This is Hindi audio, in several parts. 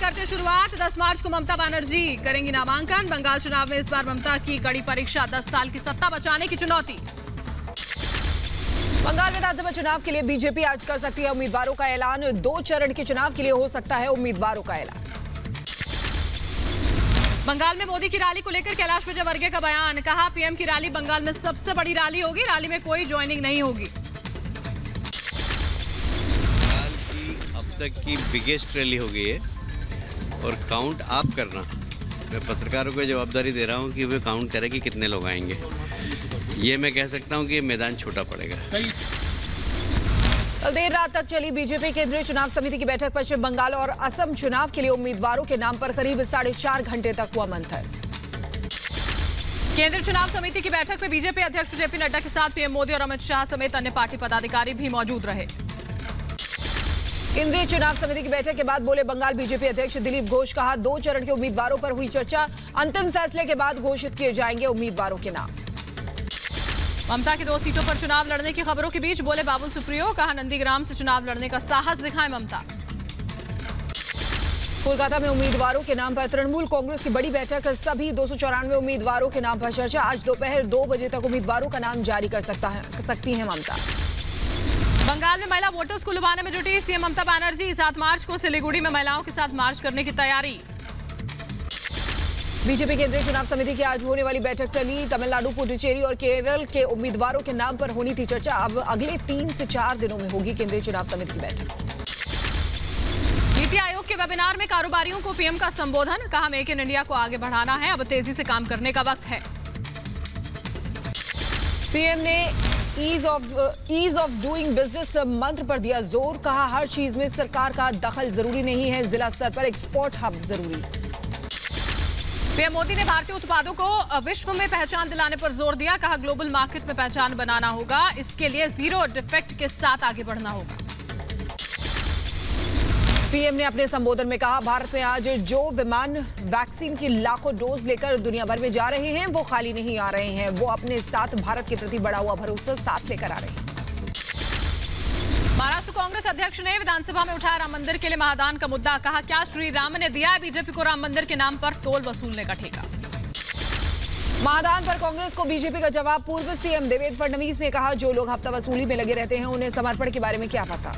करते शुरुआत। 10 मार्च को ममता बनर्जी करेंगी नामांकन। बंगाल चुनाव में इस बार ममता की कड़ी परीक्षा, 10 साल की सत्ता बचाने की चुनौती। बंगाल विधानसभा चुनाव के लिए बीजेपी आज कर सकती है उम्मीदवारों का ऐलान। 2 चरण के चुनाव के लिए हो सकता है उम्मीदवारों का ऐलान। बंगाल में मोदी की रैली को लेकर कैलाश विजयवर्गीय का बयान, कहा पीएम की रैली बंगाल में सबसे बड़ी रैली होगी, रैली में कोई ज्वाइनिंग नहीं होगी। बंगाल की अब तक की बिगेस्ट रैली हो गई है और काउंट आप करना। मैं पत्रकारों को जवाबदारी दे रहा हूं कि वे काउंट करें कि कितने लोग आएंगे। ये मैं कह सकता हूं कि ये मैदान छोटा पड़ेगा। कल देर रात तक चली बीजेपी केंद्रीय चुनाव समिति की बैठक। पश्चिम बंगाल और असम चुनाव के लिए उम्मीदवारों के नाम पर करीब 4.5 घंटे तक हुआ मंथन। केंद्रीय चुनाव समिति की बैठक में बीजेपी अध्यक्ष जेपी नड्डा के साथ पीएम मोदी और अमित शाह समेत अन्य पार्टी पदाधिकारी भी मौजूद रहे। केंद्रीय चुनाव समिति की बैठक के बाद बोले बंगाल बीजेपी अध्यक्ष दिलीप घोष, कहा 2 चरण के उम्मीदवारों पर हुई चर्चा, अंतिम फैसले के बाद घोषित किए जाएंगे उम्मीदवारों के नाम। ममता की 2 सीटों पर चुनाव लड़ने की खबरों के बीच बोले बाबुल सुप्रियो, कहा नंदीग्राम से चुनाव लड़ने का साहस दिखाएं ममता। कोलकाता में उम्मीदवारों के नाम पर तृणमूल कांग्रेस की बड़ी बैठक, सभी 294 उम्मीदवारों के नाम पर चर्चा। आज दोपहर 2 बजे तक उम्मीदवारों का नाम जारी कर सकती हैं ममता। बंगाल में महिला वोटर्स को लुभाने में जुटी सीएम ममता बनर्जी। 7 मार्च को सिलीगुड़ी में महिलाओं के साथ मार्च करने की तैयारी। बीजेपी केंद्रीय चुनाव समिति की आज होने वाली बैठक टली। तमिलनाडु, पुडुचेरी और केरल के उम्मीदवारों के नाम पर होनी थी चर्चा। अब अगले 3 से 4 दिनों में होगी केंद्रीय चुनाव समिति की बैठक। नीति आयोग के वेबिनार में कारोबारियों को पीएम का संबोधन, कहा मेक इन इंडिया को आगे बढ़ाना है, अब तेजी से काम करने का वक्त है। पीएम ने ईज ऑफ डूइंग बिजनेस मंत्र पर दिया जोर, कहा हर चीज में सरकार का दखल जरूरी नहीं है, जिला स्तर पर एक्सपोर्ट हब जरूरी। पीएम मोदी ने भारतीय उत्पादों को विश्व में पहचान दिलाने पर जोर दिया, कहा ग्लोबल मार्केट में पहचान बनाना होगा, इसके लिए जीरो डिफेक्ट के साथ आगे बढ़ना होगा। पीएम ने अपने संबोधन में कहा भारत में आज जो विमान वैक्सीन की लाखों डोज लेकर दुनिया भर में जा रहे हैं वो खाली नहीं आ रहे हैं, वो अपने साथ भारत के प्रति बढ़ा हुआ भरोसा साथ लेकर आ रहे हैं। महाराष्ट्र कांग्रेस अध्यक्ष ने विधानसभा में उठाया राम मंदिर के लिए महादान का मुद्दा, कहा क्या श्री राम ने दिया है बीजेपी को राम मंदिर के नाम पर टोल वसूलने का ठेका। महादान पर कांग्रेस को बीजेपी का जवाब। पूर्व सीएम देवेंद्र फडणवीस ने कहा जो लोग हफ्ता वसूली में लगे रहते हैं उन्हें समर्पण के बारे में क्या पता।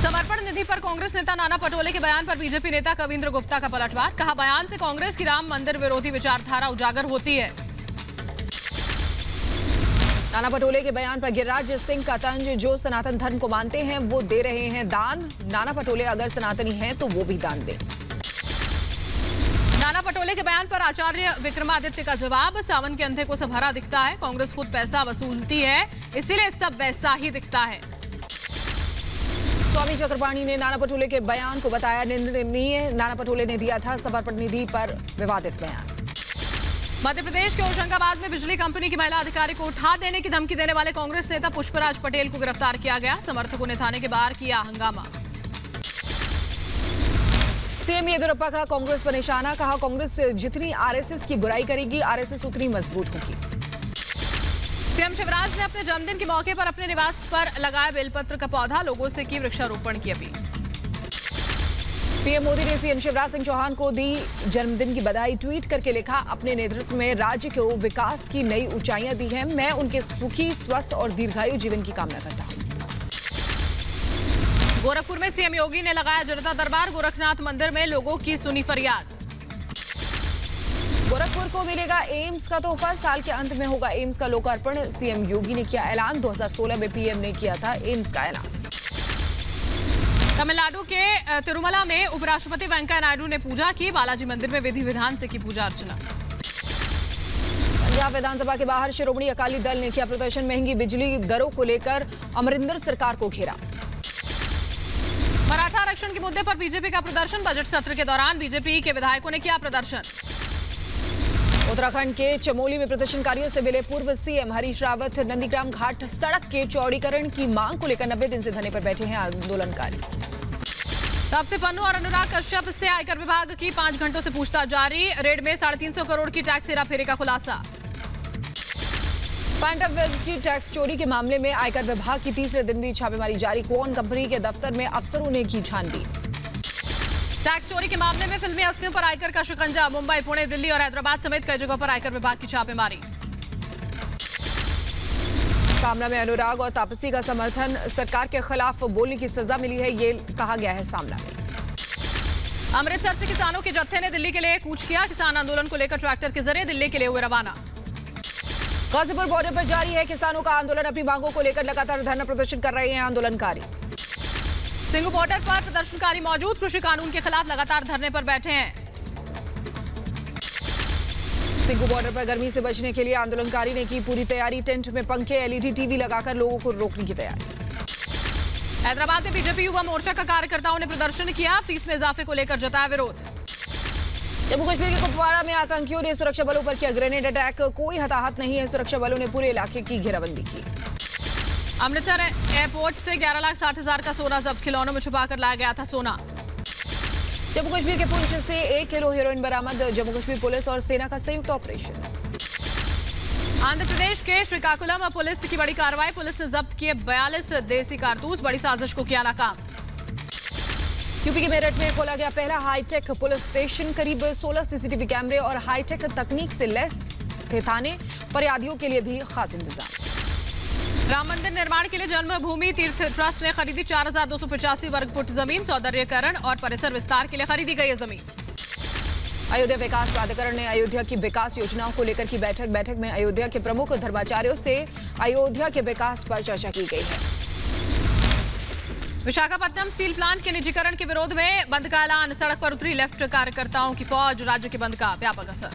समर्पण निधि पर कांग्रेस नेता नाना पटोले के बयान पर बीजेपी नेता कविंद्र गुप्ता का पलटवार, कहा बयान से कांग्रेस की राम मंदिर विरोधी विचारधारा उजागर होती है। नाना पटोले के बयान पर गिरिराज सिंह का तंज, जो सनातन धर्म को मानते हैं वो दे रहे हैं दान, नाना पटोले अगर सनातनी हैं तो वो भी दान दें। नाना पटोले के बयान पर आचार्य विक्रमादित्य का जवाब, सावन के अंधे को सब हरा दिखता है, कांग्रेस खुद पैसा वसूलती है इसीलिए सब वैसा ही दिखता है। स्वामी चक्रपाणी ने नाना पटोले के बयान को बताया निंदनीय, नाना पटोले ने दिया था समर्पण निधि पर विवादित बयान। मध्य प्रदेश के होशंगाबाद में बिजली कंपनी की महिला अधिकारी को उठा देने की धमकी देने वाले कांग्रेस नेता पुष्पराज पटेल को गिरफ्तार किया गया, समर्थकों ने थाने के बाहर किया हंगामा। सीएम येदियुरप्पा का कांग्रेस पर निशाना, कहा कांग्रेस जितनी आरएसएस की बुराई करेगी आरएसएस उतनी मजबूत होगी। सीएम शिवराज ने अपने जन्मदिन के मौके पर अपने निवास पर लगाया बेलपत्र का पौधा, लोगों से की वृक्षारोपण की अपील। पीएम मोदी ने सीएम शिवराज सिंह चौहान को दी जन्मदिन की बधाई, ट्वीट करके लिखा अपने नेतृत्व में राज्य को विकास की नई ऊंचाइयां दी हैं, मैं उनके सुखी स्वस्थ और दीर्घायु जीवन की कामना करता हूं। गोरखपुर में सीएम योगी ने लगाया जनता दरबार, गोरखनाथ मंदिर में लोगों की सुनी फरियाद। गोरखपुर को मिलेगा एम्स का तोहफा, साल के अंत में होगा एम्स का लोकार्पण, सीएम योगी ने किया ऐलान। 2016 में पीएम ने किया था एम्स का ऐलान। तमिलनाडु के तिरुमला में उपराष्ट्रपति वेंकैया नायडू ने पूजा की, बालाजी मंदिर में विधि विधान से की पूजा अर्चना। पंजाब विधानसभा के बाहर शिरोमणि अकाली दल ने किया प्रदर्शन, महंगी बिजली दरों को लेकर अमरिंदर सरकार को घेरा। मराठा आरक्षण के मुद्दे पर बीजेपी का प्रदर्शन, बजट सत्र के दौरान बीजेपी के विधायकों ने किया प्रदर्शन। उत्तराखंड के चमोली में प्रदर्शनकारियों से मिले पूर्व सीएम हरीश रावत, नंदीग्राम घाट सड़क के चौड़ीकरण की मांग को लेकर 90 दिन से धरने पर बैठे हैं आंदोलनकारी। तापसी पन्नू और अनुराग कश्यप से आयकर विभाग की 5 घंटों से पूछताछ जारी, रेड में 350 करोड़ की टैक्स हेराफेरी का खुलासा। पैंटअप वेल्स की टैक्स चोरी के मामले में आयकर विभाग की तीसरे दिन भी छापेमारी जारी, क्वान कंपनी के दफ्तर में अफसरों ने की छानबीन। टैक्स चोरी के मामले में फिल्मी हस्तियों पर आयकर का शिकंजा। मुंबई, पुणे, दिल्ली और हैदराबाद समेत कई जगहों पर आयकर विभाग की छापेमारी। सामना में अनुराग और तापसी का समर्थन, सरकार के खिलाफ बोलने की सजा मिली है, ये कहा गया है सामना में। अमृतसर से किसानों के जत्थे ने दिल्ली के लिए कूच किया। किसान आंदोलन को लेकर ट्रैक्टर के जरिए दिल्ली के लिए हुए रवाना। गाजीपुर बॉर्डर पर जारी है किसानों का आंदोलन। अपनी मांगों को लेकर लगातार धरना प्रदर्शन कर रहे हैं आंदोलनकारी। सिंघू बॉर्डर पर प्रदर्शनकारी मौजूद, कृषि कानून के खिलाफ लगातार धरने पर बैठे हैं। सिंघू बॉर्डर पर गर्मी से बचने के लिए आंदोलनकारी ने की पूरी तैयारी। टेंट में पंखे, एलईडी टीवी लगाकर लोगों को रोकने की तैयारी। हैदराबाद में बीजेपी युवा मोर्चा का कार्यकर्ताओं ने प्रदर्शन किया। फीस में इजाफे को लेकर जताया विरोध। जम्मू कश्मीर के कुपवाड़ा में आतंकियों ने सुरक्षा बलों पर किया ग्रेनेड अटैक। कोई हताहत नहीं है। सुरक्षा बलों ने पूरे इलाके की घेराबंदी की। अमृतसर एयरपोर्ट से 11,60,000 का सोना जब्त। खिलौनों में छुपाकर लाया गया था सोना। जम्मू कश्मीर के पुंछ से 1 किलो हेरोइन बरामद। जम्मू कश्मीर पुलिस और सेना का संयुक्त ऑपरेशन। आंध्र प्रदेश के श्रीकाकुलम पुलिस की बड़ी कार्रवाई। पुलिस ने जब्त किए 42 देसी कारतूस। बड़ी साजिश को किया नाकाम। यूपी के मेरठ में खोला गया पहला हाईटेक पुलिस स्टेशन। करीब 16 सीसीटीवी कैमरे और हाईटेक तकनीक से लैस थे थाने। फरियादियों के लिए भी खास इंतजाम। राम मंदिर निर्माण के लिए जन्मभूमि तीर्थ ट्रस्ट ने खरीदी 4,285 वर्ग फुट जमीन। सौंदर्यीकरण और परिसर विस्तार के लिए खरीदी गई है जमीन। अयोध्या विकास प्राधिकरण ने अयोध्या की विकास योजनाओं को लेकर की बैठक में अयोध्या के प्रमुख धर्माचार्यों से अयोध्या के विकास पर चर्चा की गई है। विशाखापट्टनम स्टील प्लांट के निजीकरण के विरोध में बंद का ऐलान। सड़क पर उतरी लेफ्ट कार्यकर्ताओं की फौज। राज्य के बंद का व्यापक असर।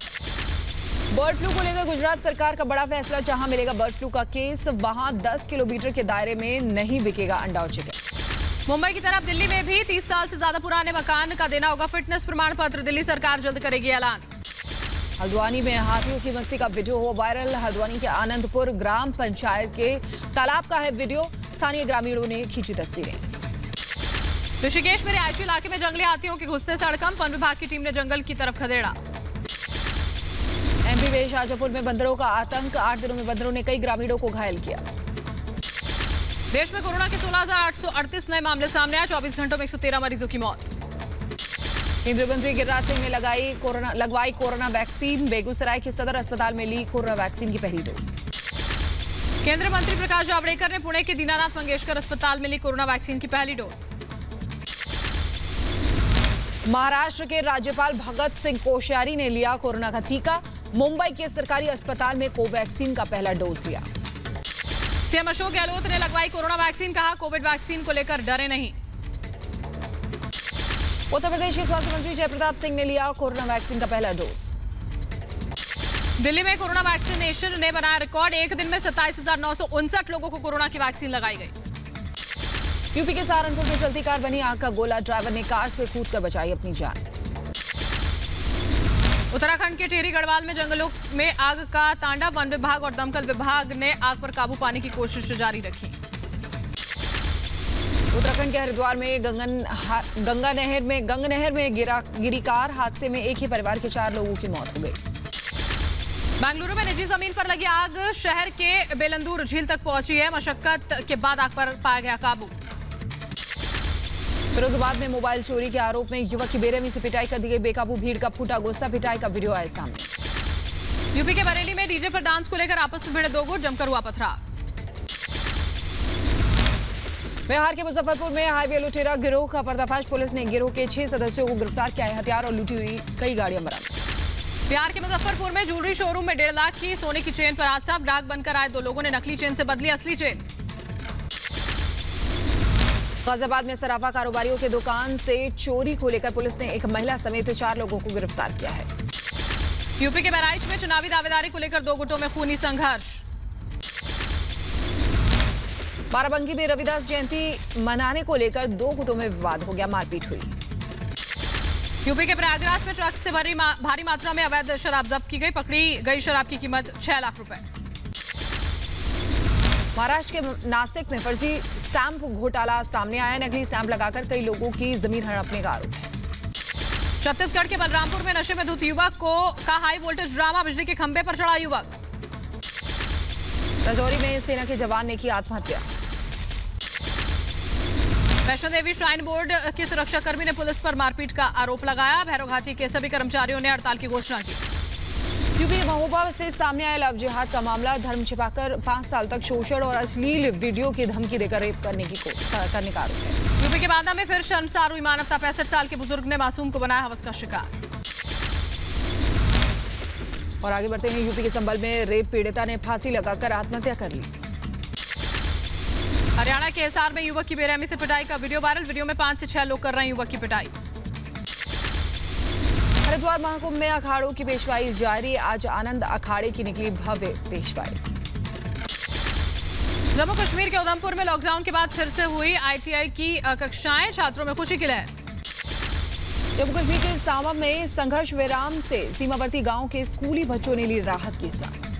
बर्ड फ्लू को लेकर गुजरात सरकार का बड़ा फैसला। जहां मिलेगा बर्ड फ्लू का केस, वहां 10 किलोमीटर के दायरे में नहीं बिकेगा अंडा और चिकन। मुंबई की तरफ दिल्ली में भी 30 साल से ज्यादा पुराने मकान का देना होगा फिटनेस प्रमाण पत्र। दिल्ली सरकार जल्द करेगी ऐलान। हल्द्वानी में हाथियों की मस्ती का वीडियो हुआ वायरल। हल्द्वानी के आनंदपुर ग्राम पंचायत के तालाब का है वीडियो। स्थानीय ग्रामीणों ने खींची तस्वीरें। ऋषिकेश में रिहायशी इलाके में जंगली हाथियों के घुसने से हड़कंप। वन विभाग की टीम ने जंगल की तरफ खदेड़ा। एमपी में शाजापुर में बंदरों का आतंक। 8 दिनों में बंदरों ने कई ग्रामीणों को घायल किया। देश में कोरोना के 16,838 नए मामले सामने आए। 24 घंटों में 113 मरीजों की मौत। केंद्रीय मंत्री गिरिराज सिंह ने लगवाई कोरोना वैक्सीन। बेगूसराय के सदर अस्पताल में ली कोरोना वैक्सीन की पहली डोज। केंद्रीय मंत्री प्रकाश जावड़ेकर ने पुणे के दीनानाथ मंगेशकर अस्पताल में ली कोरोना वैक्सीन की पहली डोज। महाराष्ट्र के राज्यपाल भगत सिंह कोश्यारी ने लिया कोरोना का टीका। मुंबई के सरकारी अस्पताल में कोवैक्सीन का पहला डोज लिया। सीएम अशोक गहलोत ने लगवाई कोरोना वैक्सीन। कहा कोविड वैक्सीन को लेकर डरे नहीं। उत्तर प्रदेश के स्वास्थ्य मंत्री जयप्रताप सिंह ने लिया कोरोना वैक्सीन का पहला डोज। दिल्ली में कोरोना वैक्सीनेशन ने बनाया रिकॉर्ड। एक दिन में 27,959 लोगों को कोरोना की वैक्सीन लगाई गई। यूपी के सहारनपुर में चलती कार बनी आग का गोला। ड्राइवर ने कार से कूदकर बचाई अपनी जान। उत्तराखंड के टिहरी गढ़वाल में जंगलों में आग का तांडव। वन विभाग और दमकल विभाग ने आग पर काबू पाने की कोशिश जारी रखी। उत्तराखंड के हरिद्वार में गंगा नहर में गिरी कार। हादसे में एक ही परिवार के 4 लोगों की मौत हो गई। बेंगलुरु में निजी जमीन पर लगी आग शहर के बेलंदूर झील तक पहुंची है। मशक्कत के बाद आग पर पाया गया काबू। फिरोजाबाद में मोबाइल चोरी के आरोप में युवक की बेरहमी से पिटाई कर दी गई। बेकाबू भीड़ का फूटा गुस्सा। पिटाई का वीडियो आया सामने। यूपी के बरेली में डीजे पर डांस को लेकर आपस में भिड़े 2 गुट। जमकर हुआ पथराव। बिहार के मुजफ्फरपुर में हाईवे लुटेरा गिरोह का पर्दाफाश। पुलिस ने गिरोह के 6 सदस्यों को गिरफ्तार किया है। हथियार और लूटी हुई कई गाड़ियां बरामद। बिहार के मुजफ्फरपुर में ज्वेलरी शोरूम में 1.5 लाख की सोने की चेन पर हादसा। डाक बनकर आए 2 लोगों ने नकली चेन से बदली असली चेन। गाजियाबाद में सराफा कारोबारियों के दुकान से चोरी को लेकर पुलिस ने एक महिला समेत 4 लोगों को गिरफ्तार किया है। यूपी के बहराइच में चुनावी दावेदारी को लेकर 2 गुटों में खूनी संघर्ष। बाराबंकी में रविदास जयंती मनाने को लेकर 2 गुटों में विवाद हो गया। मारपीट हुई। यूपी के प्रयागराज में ट्रक से भारी मात्रा में अवैध शराब जब्त की गई। पकड़ी गई शराब की कीमत 6 लाख रुपए। महाराष्ट्र के नासिक में फर्जी स्टैंप घोटाला सामने आया। नकली स्टैंप लगाकर कई लोगों की जमीन हड़पने का आरोप है। छत्तीसगढ़ के बलरामपुर में नशे में धुत युवक का हाई वोल्टेज ड्रामा। बिजली के खंभे पर चढ़ा युवक। राजौरी में सेना के जवान ने की आत्महत्या। वैष्णो देवी श्राइन बोर्ड के सुरक्षाकर्मी ने पुलिस पर मारपीट का आरोप लगाया। भैरव घाटी के सभी कर्मचारियों ने हड़ताल की घोषणा की। यूपी महोबा से सामने आया लव जिहाद का मामला। धर्म छिपाकर 5 साल तक शोषण और अश्लील वीडियो की धमकी देकर रेप करने का आरोप है। यूपी के बांदा में फिर शर्मसार हुई मानवता। 65 साल के बुजुर्ग ने मासूम को बनाया हवस का शिकार। और आगे बढ़ते हैं, यूपी के संभल में रेप पीड़िता ने फांसी लगाकर आत्महत्या कर ली। हरियाणा के हिसार में युवक की बेरहमी से पिटाई का वीडियो वायरल। वीडियो में 5 से 6 लोग कर रहे हैं युवक की पिटाई। हरिद्वार महाकुंभ में अखाड़ों की पेशवाई जारी। आज आनंद अखाड़े की निकली भव्य पेशवाई। जम्मू कश्मीर के उधमपुर में लॉकडाउन के बाद फिर से हुई ITI की कक्षाएं। छात्रों में खुशी की लहर। जम्मू कश्मीर के सामा में संघर्ष विराम से सीमावर्ती गांव के स्कूली बच्चों ने ली राहत की सांस।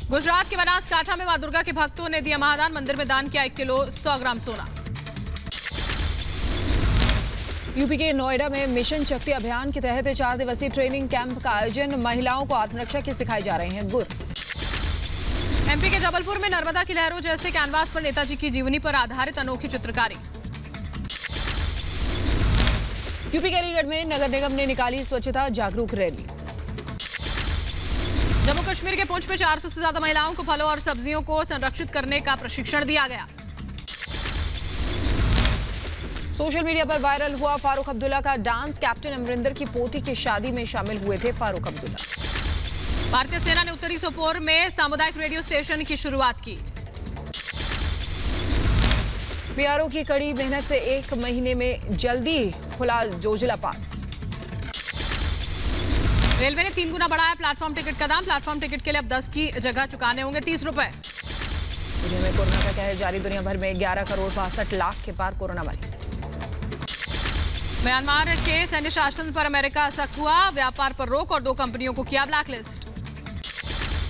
गुजरात के बनासकांठा में मां दुर्गा के भक्तों ने दिया महादान। मंदिर में दान किया 1 किलो 100 ग्राम सोना। यूपी के नोएडा में मिशन शक्ति अभियान के तहत 4 दिवसीय ट्रेनिंग कैंप का आयोजन। महिलाओं को आत्मरक्षा के सिखाए जा रहे हैं गुर। MP के जबलपुर में नर्मदा की लहरों जैसे कैनवास पर नेताजी की जीवनी पर आधारित अनोखी चित्रकारी। यूपी के अलीगढ़ में नगर निगम ने निकाली स्वच्छता जागरूक रैली। जम्मू कश्मीर के पुंछ में 400 से ज्यादा महिलाओं को फलों और सब्जियों को संरक्षित करने का प्रशिक्षण दिया गया। सोशल मीडिया पर वायरल हुआ फारूक अब्दुल्ला का डांस। कैप्टन अमरिंदर की पोती की शादी में शामिल हुए थे फारूक अब्दुल्ला। भारतीय सेना ने उत्तरी सोपोर में सामुदायिक रेडियो स्टेशन की शुरुआत की। बीआरओ की कड़ी मेहनत से 1 महीने में जल्दी खुला जोजिला पास। रेलवे ने 3 गुना बढ़ाया प्लेटफॉर्म टिकट का दाम। प्लेटफॉर्म टिकट के लिए अब 10 की जगह चुकाने होंगे 30 रुपए। दुनिया में कोरोना का कहर जारी। दुनिया भर में 11 करोड़ 62 लाख के पार कोरोना मरीज। म्यांमार के सैन्य शासन पर अमेरिका सख्त हुआ। व्यापार पर रोक और 2 कंपनियों को किया ब्लैकलिस्ट।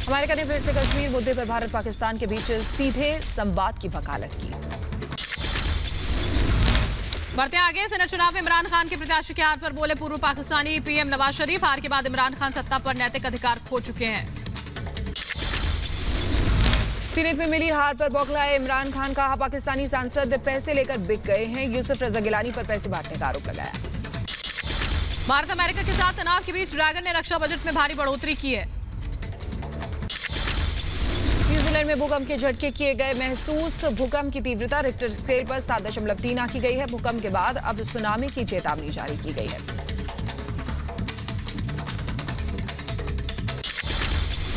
अमेरिका ने फिर से कश्मीर मुद्दे पर भारत पाकिस्तान के बीच सीधे संवाद की वकालत की। बढ़ते आगे, सेनेट चुनाव में इमरान खान के प्रत्याशी के हार पर बोले पूर्व पाकिस्तानी PM नवाज शरीफ। हार के बाद इमरान खान सत्ता पर नैतिक अधिकार खो चुके हैं। सीनेट में मिली हार पर बौखलाए इमरान खान। कहा पाकिस्तानी सांसद पैसे लेकर बिक गए हैं। यूसुफ रजा गिलानी पर पैसे बांटने का आरोप लगाया। भारत अमेरिका के साथ तनाव के बीच ड्रैगन ने रक्षा बजट में भारी बढ़ोतरी की है। न्यूजीलैंड में भूकंप के झटके किए गए महसूस। भूकंप की तीव्रता रिक्टर स्केल पर 7.3 आंकी गई है। भूकंप के बाद अब सुनामी की चेतावनी जारी की गई है।